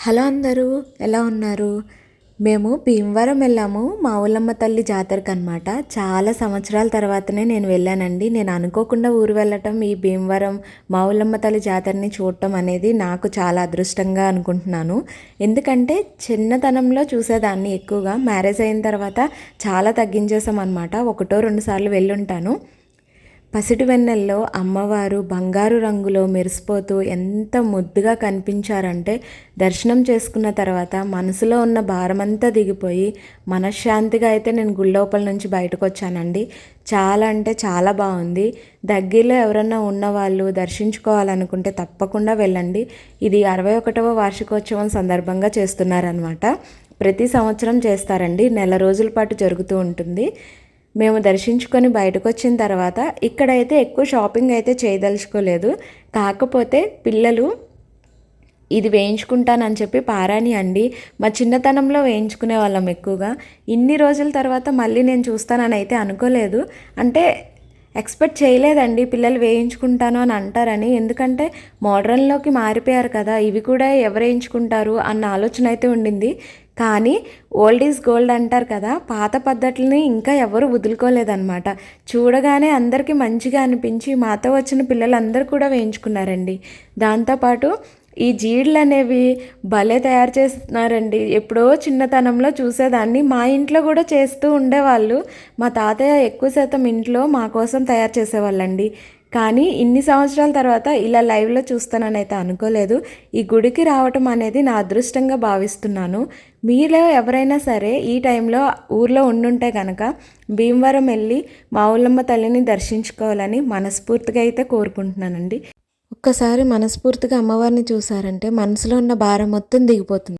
Hello అందరూ, ఎలా ఉన్నారు? మేము భీమవరం వెళ్ళాము మా ఊళ్ళమ్మ తల్లి జాతరకు అనమాట. చాలా సంవత్సరాల తర్వాతనే నేను వెళ్ళానండి. నేను అనుకోకుండా ఊరు వెళ్ళటం, ఈ భీమవరం మా ఊళ్ళమ్మ తల్లి జాతరని చూడటం అనేది నాకు చాలా అదృష్టంగా అనుకుంటున్నాను. ఎందుకంటే చిన్నతనంలో చూసేదాన్ని ఎక్కువగా. మ్యారేజ్ అయిన తర్వాత చాలా తగ్గించేసాం అనమాట. ఒకటో రెండు సార్లు వెళ్ళుంటాను. పసిటి వెన్నెల్లో అమ్మవారు బంగారు రంగులో మెరిసిపోతూ ఎంత ముద్దుగా కనిపించారంటే, దర్శనం చేసుకున్న తర్వాత మనసులో ఉన్న భారమంతా దిగిపోయి మనశ్శాంతిగా అయితే నేను గుళ్ళోపల నుంచి బయటకు వచ్చానండి. చాలా అంటే చాలా బాగుంది. దగ్గరలో ఎవరన్నా ఉన్నవాళ్ళు దర్శించుకోవాలనుకుంటే తప్పకుండా వెళ్ళండి. ఇది 61వ వార్షికోత్సవం సందర్భంగా చేస్తున్నారనమాట. ప్రతి సంవత్సరం చేస్తారండి. నెల రోజుల పాటు జరుగుతూ ఉంటుంది. మేము దర్శించుకొని బయటకు వచ్చిన తర్వాత ఇక్కడైతే ఎక్కువ షాపింగ్ అయితే చేయదలుచుకోలేదు. కాకపోతే పిల్లలు ఇది వేయించుకుంటానని చెప్పి పారాని అండి. మా చిన్నతనంలో వేయించుకునే వాళ్ళం ఎక్కువగా. ఇన్ని రోజుల తర్వాత మళ్ళీ నేను చూస్తానని అయితే అనుకోలేదు. అంటే ఎక్స్పెక్ట్ చేయలేదండి పిల్లలు వేయించుకుంటాను అని అంటారని. ఎందుకంటే మోడ్రన్లోకి మారిపోయారు కదా, ఇవి కూడా ఎవరు వేయించుకుంటారు అన్న ఆలోచన అయితే ఉండింది. కానీ ఓల్డ్ ఈజ్ గోల్డ్ అంటారు కదా, పాత పద్ధతులని ఇంకా ఎవరు వదులుకోలేదన్నమాట. చూడగానే అందరికీ మంచిగా అనిపించి మాతో వచ్చిన పిల్లలందరూ కూడా వేయించుకున్నారండి. దాంతోపాటు ఈ జీడ్లు అనేవి భలే తయారు చేస్తున్నారండి. ఎప్పుడో చిన్నతనంలో చూసేదాన్ని. మా ఇంట్లో కూడా చేస్తూ ఉండేవాళ్ళు. మా తాతయ్య ఎక్కువ శాతం ఇంట్లో మా కోసం తయారు చేసేవాళ్ళండి. కానీ ఇన్ని సంవత్సరాల తర్వాత ఇలా లైవ్లో చూస్తానని అయితే అనుకోలేదు. ఈ గుడికి రావటం అనేది నా అదృష్టంగా భావిస్తున్నాను. మీలో ఎవరైనా సరే ఈ టైంలో ఊర్లో ఉండుంటే కనుక భీమవరం వెళ్ళి మా ఊళ్ళమ్మ తల్లిని దర్శించుకోవాలని మనస్ఫూర్తిగా అయితే కోరుకుంటున్నానండి. ఒక్కసారి మనస్ఫూర్తిగా అమ్మవారిని చూసారంటే మనసులో ఉన్న భారం మొత్తం దిగిపోతుంది.